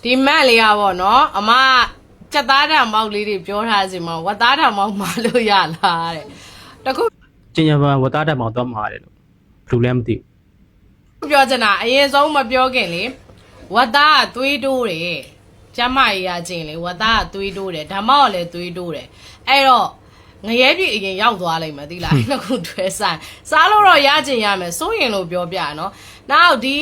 ဒီမက်လေးရပါတော့အမစက်သားတံမောက်လေးတွေပြောထားစီမှာဝတ်သားတံမောက်မလို့ရလားတဲ့တခုကျင်ညာပန်ဝတ်သားတက်မောင်တော့မှာတယ်လို့ဘလူလည်းမသိဘူးပြောချင်တာအရင်ဆုံးမပြောခင်လေဝတ်သားကသွေးတိုးတယ်ကျမကြီးရချင်းလေဝတ်သားကသွေးတိုးတယ်ဓမ္မောက်လည်းသွေးတိုးတယ်အဲ့တော့ငရဲပြည့်အရင်ရောက်သွားလိမ့်မယ်သိလားနှစ်ခုတွဲဆိုင်စားလို့တော့ရချင်ရမယ်စိုးရင်လို့ပြောပြနော်နောက်ဒီ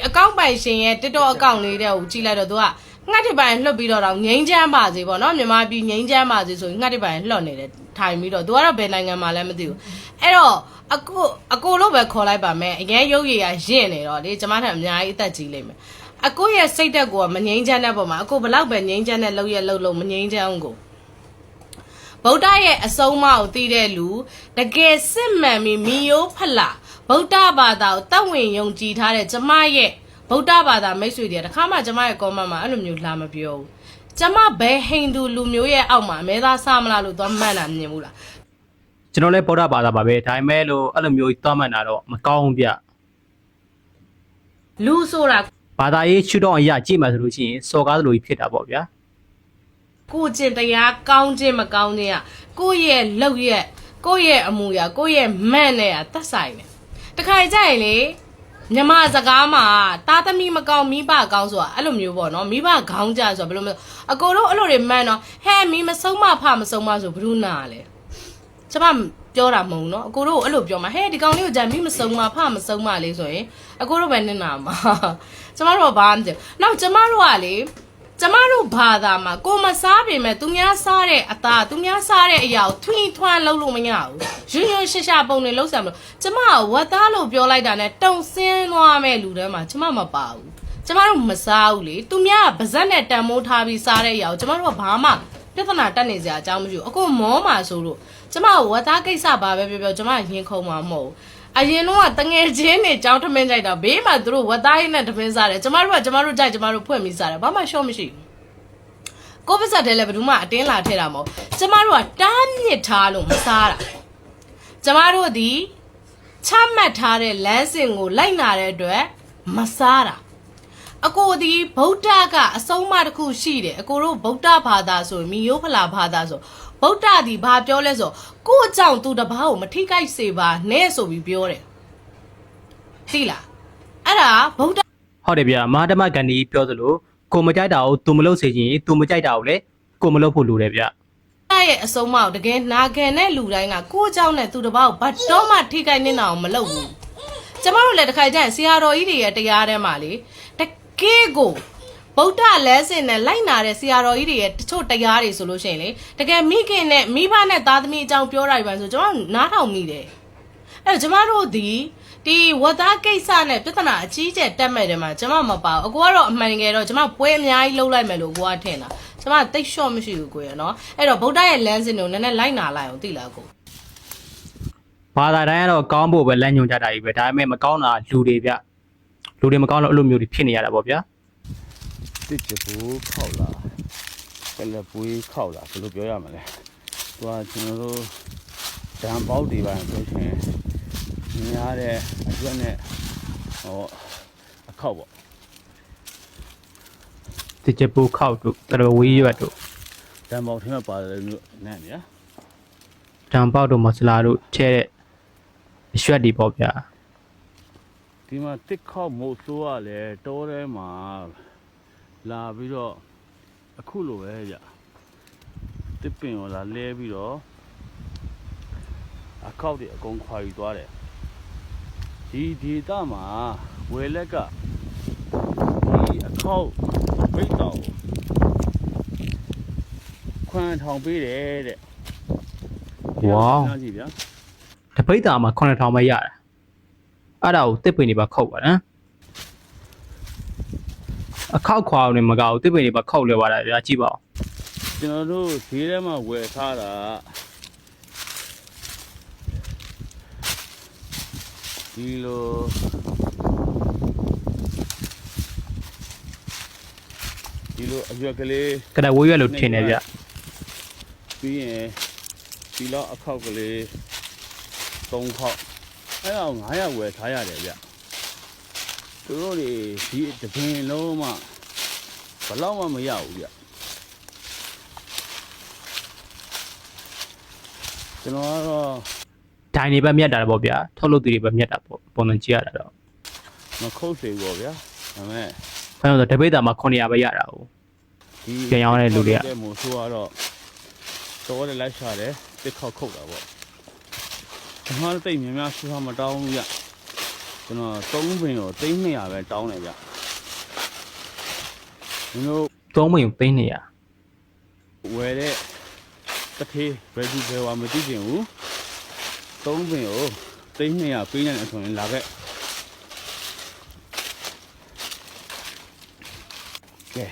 အကောင့်ပိုင်ရှင်ရဲ့ TikTok အကောင့်လေးတဲ့ကိုကြည့်လိုက်တော့သူကငှက်တစ်ပိုင်လှုပ်ပြီးတော့ငိမ့်ချမ်းပါစေပေါ့နော်မြန်မာပြည်ငိမ့်ချမ်းပါစေဆိုရင်ငှက်တစ်ပိုင်လှော့နေတယ်ထိုင်ပြီးတော့သူကတော့ဘယ်နိုင်ငံမှာလဲမသိဘူးအဲ့တော့အကိုလို့ပဲခေါ်လိုက်ပါမယ်အရင်ရုပ်ရည်ရရင့်နေတော့လေကျမထက်အများကြီးအသက်ကြီးလိမ့်မယ်အကိုရဲ့စိတ်ဓာတ်ကိုမငိမ့်ချမ်းတဲ့ပုံမှာအကိုဘလောက်ပဲငိမ့်ချမ်းတဲ့လှုပ်ရလှုပ်လို့မငိမ့်ချမ်းကိုဗုဒ္ဓရဲ့အဆုံးအမကိုသိတဲ့လူတကယ်စစ်မှန်ပြီးမီယိုးဖလာဗုဒ္ဓဘာသာကိုတတ်ဝင်ယုံကြည်ထားတဲ့ကျမရဲ့ဗုဒ္ဓဘာသာမိတ်ဆွေတွေတခါမှကျမရဲ့ comment မှာအဲ့လိုမျိုးလာမပြောဘူးကျမဘယ်ဟိန္ဒူလူမျိုးရဲ့အောက်မှာအမဲသားစားမလားလို့သွားမှန်းတာမြင်ဘူးလားကျွန်တော်လည်းဗုဒ္ဓဘာသာပါပဲဒါပေမဲ့လို့အဲ့လိုမျိုးသွားမှန်တာတော့မကောင်းဗျလူဆိုတာဘာသာရေးချွတ်တော့အရာကြည့်မှဆိုလို့ရှိရင်စော်ကားသလိုကြီးဖြစ်တာပေါ့ဗျာကိုကျင့်တရားကောင်းခြင်းမကောင်းခြင်းอ่ะကိုယ့်ရဲ့လောက်ရဲ့ကိုယ့်ရဲ့အမူအရာကိုယ့်ရဲ့မန့်နဲ့อ่ะသက်ဆိုင်တယ်တခါကြရင်လေမြမစကားမှာတာသမီမကောင်းမိဘကောင်းဆိုတာအဲ့လိုမျိုးပေါ့နော်မိဘခေါင်းကြဆိုတာဘယ်လိုမျိုးအကိုတို့အဲ့လိုတွေမှန်းတော့ဟဲ့မီမဆုံးမဖမဆုံးမဆိုဘယ်သူနာလဲကျမပြောတာမဟုတ်နော်အကိုတို့အဲ့လိုပြောမှာဟဲ့ဒီကောင်လေးကိုကြံမီမဆုံးမဖမဆုံးမလေးဆိုရင်အကိုတို့ပဲနင်နာမှာကျမတို့ဘာမှမသိဘူးနောက်ကျမတို့ကလေကျမတို့ဘာသာမှာကိုမစားပေမဲ့သူများစားတဲ့အသားသူများစားတဲ့အရာကိုထွင်ထွန်းလုပ်လို့မရဘူးရွရွရှရှပုံနေလုံးဆံမလို့ကျမကဝတ်သားလို့ပြောလိုက်တာနဲ့တုံဆင်းသွားမဲ့လူတန်းမှာကျမမပါဘူးကျမတို့မစားဘူးလေသူများကပါဇက်နဲ့တန်မိုးထားပြီးစားတဲ့အရာကိုကျမတို့ကဘာမှပြဿနာတက်နေစရာအကြောင်းမရှိဘူးအခုမောမှာဆိုလို့ကျမကဝတ်သားကိစ္စဘာပဲပြောကျမရင်ခုန်မှာမဟုတ်ဘူးအရင်တော့တငယ်ချင်းတွေကြောင်းထမင်းကြိုက်တာဘေးမှာသူတို့ဝတ်သားရင်းနဲ့ထမင်းစားတယ်ကျမတို့ကကျမတို့ကြိုက်ကျမတို့ဖွင့်ပြီးစားတယ်ဘာမှရှော့မရှိဘူးကိုပစက်တဲလည်းဘယ်သူမှအတင်းလာထဲတာမဟုတ်ကျမတို့ကတားမြစ်ထားလို့မစားတာကျမတို့ဒီချမှတ်ထားတဲ့လမ်းစဉ်ကိုလိုက်နာတဲ့အတွက်မစားတာအကိုဒီဗုဒ္ဓကအဆုံးအမတစ်ခုရှိတယ်အကိုတို့ဗုဒ္ဓဘာသာဆိုမီယိုးဖလာဘာသာဆိုဗုဒ္ဓဒီဘာပြောလဲဆိုကို့အကြောင်းသူတပားကိုမထိခိုက်စေပါနဲ့ဆိုပြီးပြောတယ်သိလားအဲ့ဒါဗုဒ္ဓဟုတ်တယ်ဗျမဟာဓမ္မဂန္ဒီပြောသလိုကိုမကြိုက်တာကိုသူမလုပ်စေချင်ရင်သူမကြိုက်တာကိုလည်းကိုမလုပ်ဖို့လိုတယ်ဗျအဲ့ရဲ့အဆုံးအမကိုတကယ်နာခံတဲ့လူတိုင်းကကို့အကြောင်းနဲ့သူတပားကိုဘာတော့မှထိခိုက်နေတာကိုမလုပ်ဘူးကျမတို့လည်းတစ်ခါကျရင်ဆရာတော်ကြီးတွေရဲ့တရားထဲမှာလေတကယ်ကိုဗုဒ္ဓလမ်းစဉ်နဲ့လိုက်နာတဲ့ဆရာတော်ကြီးတွေရဲ့တချို့တရားတွေဆိုလို့ရှိရင်လေတကယ်မိခင်နဲ့မိဘနဲ့သားသမီးအကြောင်းပြောတာပဲဆိုကျွန်တော်နားထောင်မိတယ်အဲ့တော့ကျမတို့ဒီဝတ်သားကိစ္စနဲ့ပြဿနာအကြီးကျယ်တက်မဲ့တယ်မှာကျမမပါဘူးအကိုကတော့အမှန်တကယ်တော့ကျမပွဲအများကြီးလှုပ်လိုက်မယ်လို့ကိုကထင်တာကျမတိတ်လျှော့မရှိဘူးကိုရနော်အဲ့တော့ဗုဒ္ဓရဲ့လမ်းစဉ်ကိုနည်းနည်းလိုက်နာလိုက်အောင်သိလားကိုဘာသာတိုင်းကတော့ကောင်းဖို့ပဲလမ်းညွှန်ကြတာကြီးပဲဒါပေမဲ့မကောင်းတာလူတွေဗျလူတွေမကောင်းတော့အဲ့လိုမျိုးတွေဖြစ်နေရတာပေါ့ဗျာတစ်ချဘူးခောက်လာကလပွေးခောက်လာဘယ်လိုပြောရမလဲသူကကျွန်တော်တို့ဓာန်ပေါက်တွေပါဆိုရှင်များတဲ့အကျွတ်နဲ့ဟောအခောက်ပေါ့တစ်ချဘူးခောက်တို့တော်ဝေးရွက်တို့ဓာန်ပေါက်ထင်းမှာပါတယ်လို့နဲ့နေဓာန်ပေါက်တို့မဆလာတို့ချဲတဲ့အရွက်တွေပေါ့ဗျာဒီမှာတစ်ခောက်မို့ဆိုးရလဲတောထဲမှာလာပြီးတော့အခုလိုပဲကြတစ်ပင်ကိုလာလဲပြီးတော့အခောက်တွေအကုန်ခွာယူသွားတယ်ဒီဒေသမှာဝယ်လက်ကဒီအခောက်ဘိတ်တော်ခွန်းထောင်ပေးတယ်တဲ့ဝေါတပိတ်တာမှာ9000ပဲရတာအဲ့ဒါကိုတစ်ပင်တွေပါခုတ်ပါနော်အခောက်ခွာနေမကောက်တစ်ပင်တွေပါခုတ်လဲပါလားဗျာကြည့်ပါဦးကျွန်တော်တို့ဈေးထဲမှာဝယ်ထားတာဒီလိုအရွက်ကလေးကတဝေးရွက်လို့ထင်တယ်ဗျပြီးရင်ဒီလောက်အခောက်ကလေး3ခေါက်အဲ့တော့900ဝယ်ထားရတယ်ဗျသူတို့တွေဒီတပင်လုံးမှ ဘလောက်မှမရဘူးဗျကျွန်တော်ကတော့ ဒိုင်တွေပဲမြတ်တာပေါ့ဗျာထုတ်လုပ်သူတွေပဲမြတ်တာပေါ့ပုံစံကြည့်ရတာတော့ မခုတ်စေပေါ့ဗျာဒါပေမဲ့ ဘာလို့လဲဆိုတော့တပိတ်တာမှာ900ပဲရတာဟုတ် ဒီ ပြန်ရောင်းရတဲ့လူတွေက တဲ့မို့ဆိုတော့တော်တယ်လိုက်ရှာတယ်တစ်ခေါက်ခုတ်တာပေါ့ကျွန်တော်တိတ်များများဆူမတောင်းဘူးဗျကျွန်တော်3ပင်ကို300ပဲတောင်းတယ်ဗျမင်းတို့ 3မိနစ်သိန်း200 ဝယ်တဲ့တစ်ထေးဘယ်သူဘယ်ဝါမသိချင်ဘူး3ပင်ကို300ပေးနေတယ်ဆိုရင်လာခဲ့ကဲ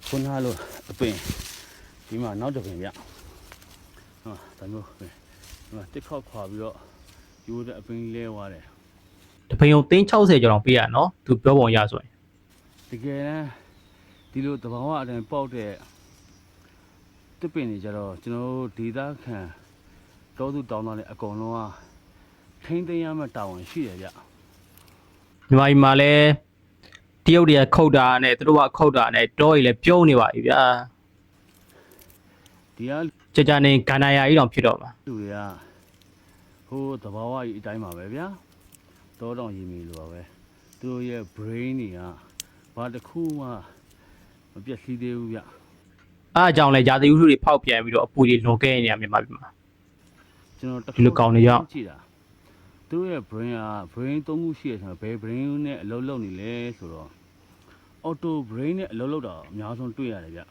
ခုနလိုအပင်ဒီမှာနောက်တစ်ပင်ဗျဟာဒါမျိုးပဲဒီမှာတစ်ခေါက်ခွာပြီးတော့ယူတဲ့အပင်လဲသွားတယ် တပိန်ုံသိန်း60ကျော်တော့ပေးရနော်သူပြောပုံရဆိုရင် တကယ်တမ်းဒီလိုတဘာဝအတိုင်းပေါက်တဲ့တစ်ပင်တွေကြတော့ကျွန်တော်တို့ဒေသခံတောသူတောင်းသားတွေအကုန်လုံးကထိမ့်သိမ်းရမယ့်တာဝန်ရှိတယ်ဗျ မြန်မာပြည်မှာလည်းတရုတ်တွေကခုတ်တာနဲ့သူတို့ကခုတ်တာနဲ့တောကြီးလည်းပြုံးနေပါပြီဗျာ ဒီက ကြာကြာနေဂန္ဓာယာကြီးတောင်ဖြစ်တော့မှာ လူတွေကဟိုတဘာဝကြီးအတိုင်းပါပဲဗျာတောတောင်ရည်မီလိုပါပဲသူတို့ရဲ့ brain တွေကဘာတစ်ခုမှမပြတ်စည်းသေးဘူးဗျ အားအကြောင်းလဲရာသီဥတုတွေဖောက်ပြန်ပြီးတော့အပူတွေလွန်ခဲ့နေရမြန်မာပြည်မှာ ကျွန်တော်တစ် ဒီလိုကောင်းနေရောက် ကြည့်တာသူတို့ရဲ့ brain က brain 3ခုရှိရဆိုတော့ဘယ် brain နဲ့အလုပ်လုပ်နေလဲဆိုတော့ auto brain နဲ့အလုပ်လုပ်တာအများဆုံးတွေ့ရတယ်ဗျ